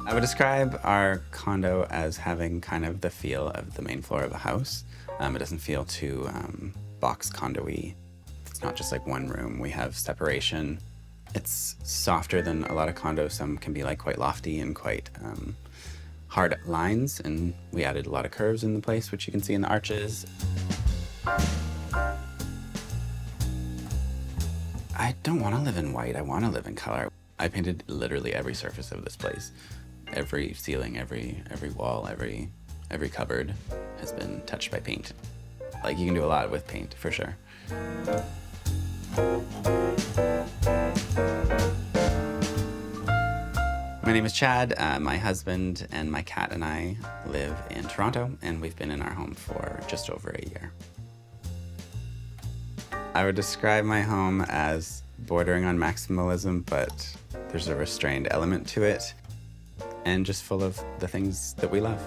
I would describe our condo as having kind of the feel of the main floor of a house. It doesn't feel too box condo-y. It's not just like one room. We have separation. It's softer than a lot of condos. Some can be like quite lofty and quite hard lines, and we added a lot of curves in the place, which you can see in the arches. I don't want to live in white. I want to live in color. I painted literally every surface of this place. Every ceiling, every wall, every cupboard has been touched by paint. Like, you can do a lot with paint, for sure. My name is Chad. My husband and my cat and I live in Toronto, and we've been in our home for just over a year. I would describe my home as bordering on maximalism, but there's a restrained element to it, and just full of the things that we love.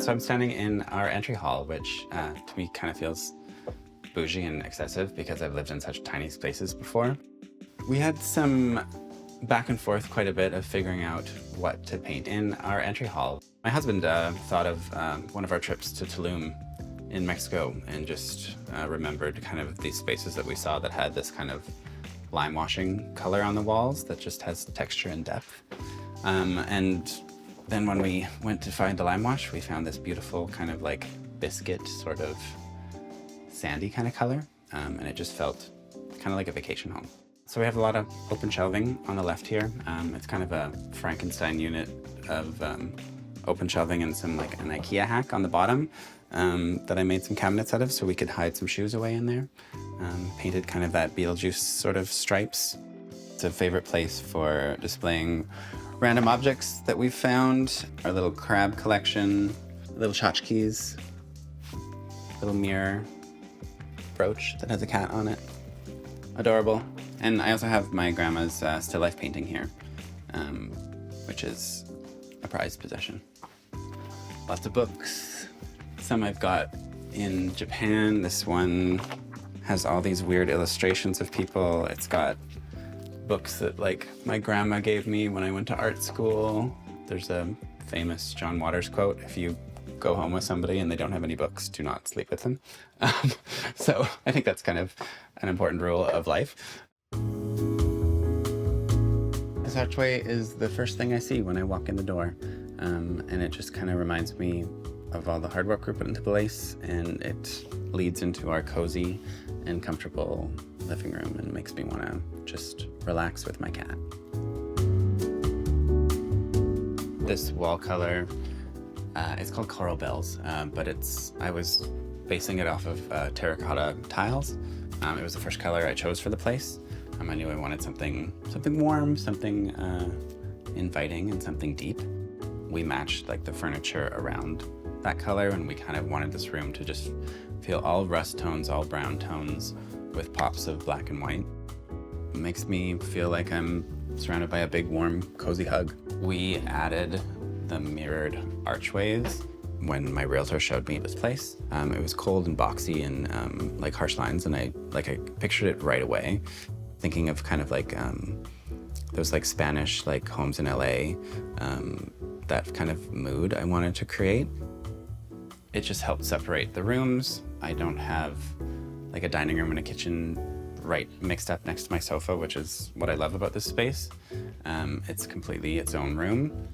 So I'm standing in our entry hall, which to me kind of feels bougie and excessive because I've lived in such tiny spaces before. We had some back and forth quite a bit of figuring out what to paint in our entry hall. My husband thought of one of our trips to Tulum in Mexico and just remembered kind of these spaces that we saw that had this kind of lime washing color on the walls that just has texture and depth. And then when we went to find the lime wash, we found this beautiful kind of like biscuit, sort of sandy kind of color. And it just felt kind of like a vacation home. So we have a lot of open shelving on the left here. It's kind of a Frankenstein unit of open shelving and some like an IKEA hack on the bottom that I made some cabinets out of so we could hide some shoes away in there. Painted kind of that Beetlejuice sort of stripes. It's a favorite place for displaying random objects that we've found. Our little crab collection, little tchotchkes, little mirror, brooch that has a cat on it. Adorable. And I also have my grandma's still life painting here, which is a prized possession. Lots of books. Some I've got in Japan. This one has all these weird illustrations of people. It's got books that like my grandma gave me when I went to art school. There's a famous John Waters quote: if you go home with somebody and they don't have any books, do not sleep with them. So I think that's kind of an important rule of life. This archway is the first thing I see when I walk in the door. And it just kind of reminds me of all the hard work we put into place, and it leads into our cozy and comfortable living room and makes me want to just relax with my cat. This wall color, it's called Coral Bells, but I was basing it off of terracotta tiles. It was the first color I chose for the place. I knew I wanted something warm, something inviting, and something deep. We matched like the furniture around that color, and we kind of wanted this room to just feel all rust tones, all brown tones, with pops of black and white. It makes me feel like I'm surrounded by a big, warm, cozy hug. We added the mirrored archways when my realtor showed me this place. It was cold and boxy and like harsh lines, and I pictured it right away, thinking of kind of like those like Spanish like homes in LA, that kind of mood I wanted to create. It just helped separate the rooms. I don't have like a dining room and a kitchen right mixed up next to my sofa, which is what I love about this space. It's completely its own room.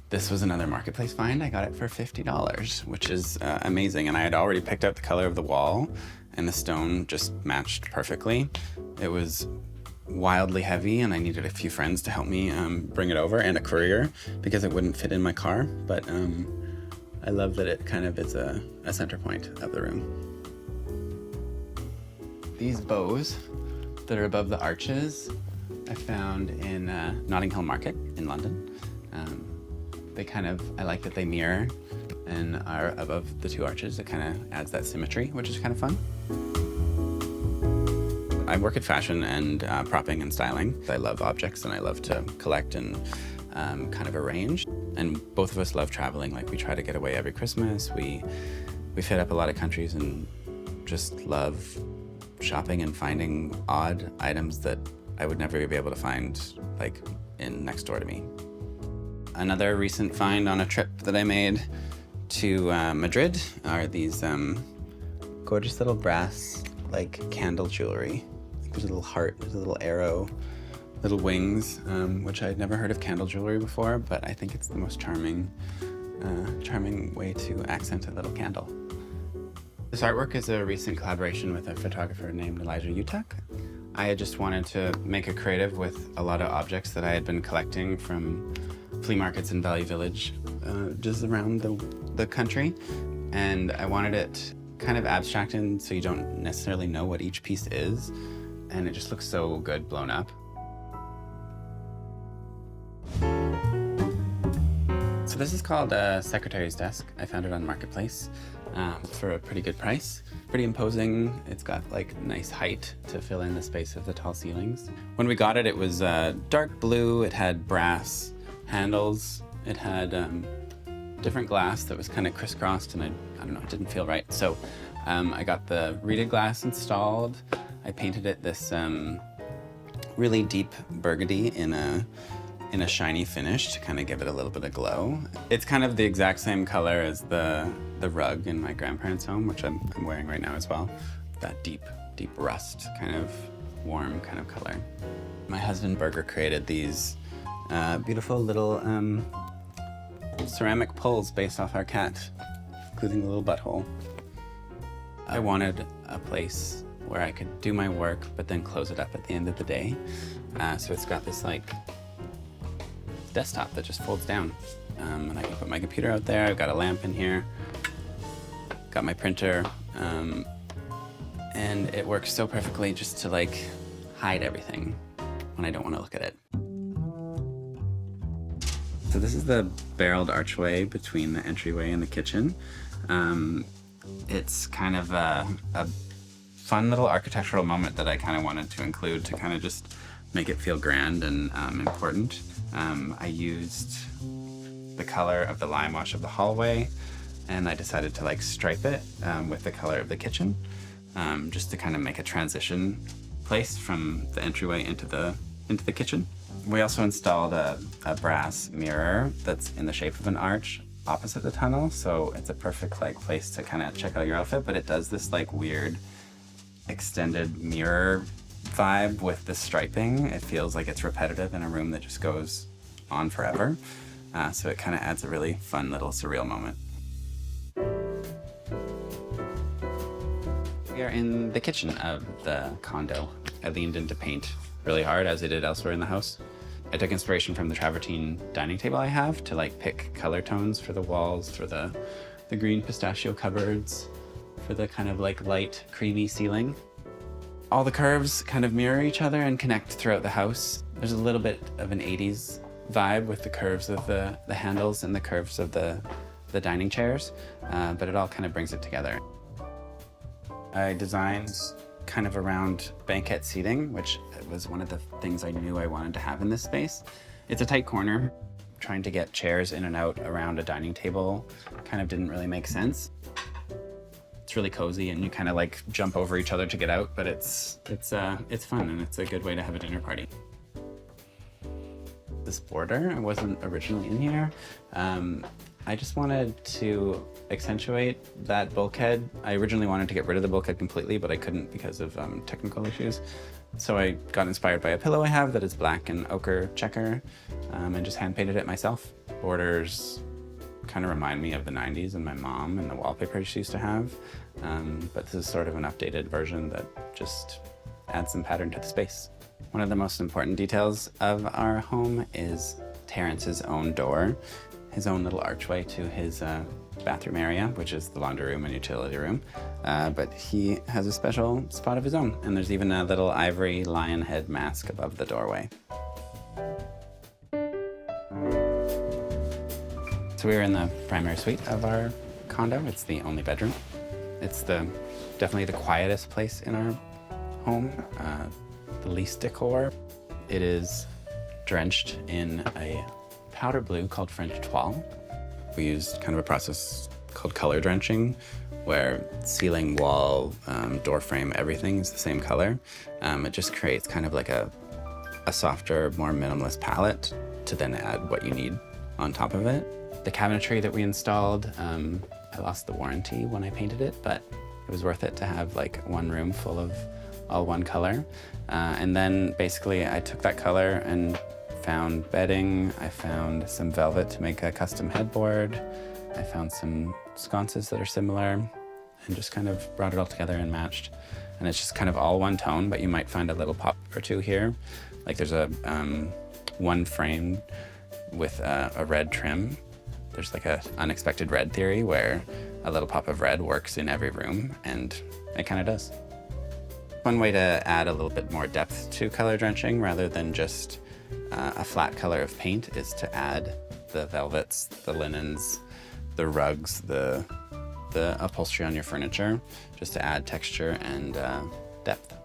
This was another marketplace find. I got it for $50, which is amazing. And I had already picked out the color of the wall, and the stone just matched perfectly. It was wildly heavy, and I needed a few friends to help me bring it over, and a courier, because it wouldn't fit in my car. But I love that it kind of is a center point of the room. These bows that are above the arches I found in Notting Hill Market in London. I like that they mirror and are above the two arches. It kind of adds that symmetry, which is kind of fun. I work at fashion and propping and styling. I love objects and I love to collect and kind of arrange. And both of us love traveling. Like, we try to get away every Christmas. We We've hit up a lot of countries and just love shopping and finding odd items that I would never be able to find like in next door to me. Another recent find on a trip that I made to Madrid are these gorgeous little brass like candle jewelry. There's a little heart, there's a little arrow, little wings, which I'd never heard of candle jewelry before, but I think it's the most charming way to accent a little candle. This artwork is a recent collaboration with a photographer named Elijah Utak. I had just wanted to make a creative with a lot of objects that I had been collecting from flea markets in Valley Village, just around the country. And I wanted it kind of abstracted so you don't necessarily know what each piece is. And it just looks so good blown up. So this is called a secretary's desk. I found it on Marketplace for a pretty good price. Pretty imposing. It's got like nice height to fill in the space of the tall ceilings. When we got it, it was dark blue. It had brass handles. It had different glass that was kind of crisscrossed, and I don't know, it didn't feel right. So I got the reeded glass installed. I painted it this really deep burgundy in a shiny finish to kind of give it a little bit of glow. It's kind of the exact same color as the rug in my grandparents' home, which I'm wearing right now as well. That deep rust, kind of warm kind of color. My husband Berger created these beautiful little ceramic poles based off our cat, including the little butthole. I wanted a place where I could do my work, but then close it up at the end of the day. So it's got this like desktop that just folds down. And I can put my computer out there. I've got a lamp in here, got my printer, and it works so perfectly just to like hide everything when I don't want to look at it. So this is the barreled archway between the entryway and the kitchen. It's kind of a fun little architectural moment that I kind of wanted to include to kind of just make it feel grand and important. I used the color of the lime wash of the hallway, and I decided to like stripe it with the color of the kitchen, just to kind of make a transition place from the entryway into the kitchen. We also installed a brass mirror that's in the shape of an arch opposite the tunnel, so it's a perfect like place to kind of check out your outfit, but it does this like weird extended mirror vibe with the striping. It feels like it's repetitive in a room that just goes on forever. So it kind of adds a really fun little surreal moment. We are in the kitchen of the condo. I leaned into paint really hard, as I did elsewhere in the house. I took inspiration from the travertine dining table I have to like pick color tones for the walls, for the green pistachio cupboards, for the kind of like light creamy ceiling. All the curves kind of mirror each other and connect throughout the house. There's a little bit of an 80s vibe with the curves of the handles and the curves of the dining chairs, but it all kind of brings it together. I designed kind of around banquette seating, which was one of the things I knew I wanted to have in this space. It's a tight corner. Trying to get chairs in and out around a dining table kind of didn't really make sense. It's really cozy and you kind of like jump over each other to get out, but it's fun and it's a good way to have a dinner party. This border wasn't originally in here. I just wanted to accentuate that bulkhead. I originally wanted to get rid of the bulkhead completely, but I couldn't because of technical issues. So I got inspired by a pillow I have that is black and ochre checker, and just hand painted it myself. Borders kind of remind me of the 90s and my mom and the wallpaper she used to have, but this is sort of an updated version that just adds some pattern to the space. One of the most important details of our home is Terrence's own door, his own little archway to his bathroom area, which is the laundry room and utility room. But he has a special spot of his own, and there's even a little ivory lion head mask above the doorway. So we were in the primary suite of our condo. It's the only bedroom. It's definitely the quietest place in our home, the least decor. It is drenched in a powder blue called French toile. We used kind of a process called color-drenching, where ceiling, wall, door frame, everything is the same color. It just creates kind of like a softer, more minimalist palette to then add what you need on top of it. The cabinetry that we installed, I lost the warranty when I painted it, but it was worth it to have like one room full of all one color. And then basically I took that color and found bedding, I found some velvet to make a custom headboard, I found some sconces that are similar, and just kind of brought it all together and matched. And it's just kind of all one tone, but you might find a little pop or two here. Like there's a one frame with a red trim. There's like a unexpected red theory where a little pop of red works in every room, and it kind of does. One way to add a little bit more depth to color drenching rather than just a flat color of paint is to add the velvets, the linens, the rugs, the upholstery on your furniture, just to add texture and depth.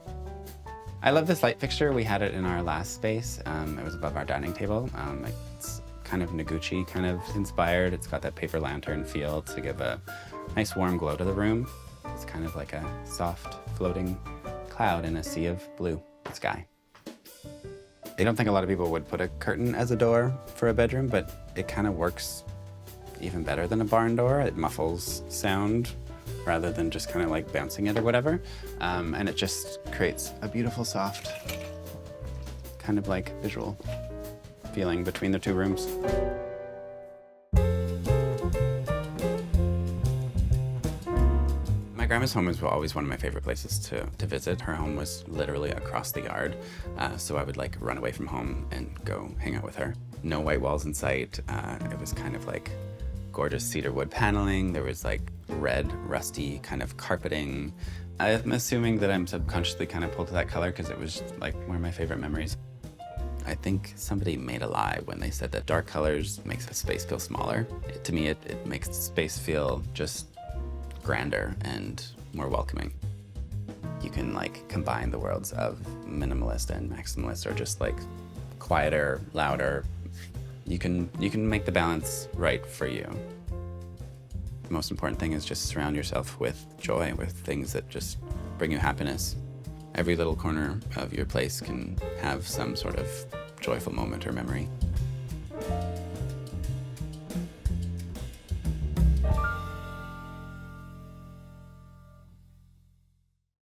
I love this light fixture. We had it in our last space. It was above our dining table. It's kind of Noguchi kind of inspired. It's got that paper lantern feel to give a nice warm glow to the room. It's kind of like a soft floating cloud in a sea of blue sky. I don't think a lot of people would put a curtain as a door for a bedroom, but it kind of works even better than a barn door. It muffles sound rather than just kind of like bouncing it or whatever. And it just creates a beautiful, soft, kind of like visual feeling between the two rooms. My grandma's home was always one of my favorite places to visit. Her home was literally across the yard, so I would like run away from home and go hang out with her. No white walls in sight. It was kind of like gorgeous cedar wood paneling. There was like red, rusty kind of carpeting. I'm assuming that I'm subconsciously kind of pulled to that color because it was like one of my favorite memories. I think somebody made a lie when they said that dark colors makes a space feel smaller. To me, it makes the space feel just grander and more welcoming. You can like combine the worlds of minimalist and maximalist, or just like quieter, louder. You can make the balance right for you. The most important thing is just surround yourself with joy, with things that just bring you happiness. Every little corner of your place can have some sort of joyful moment or memory.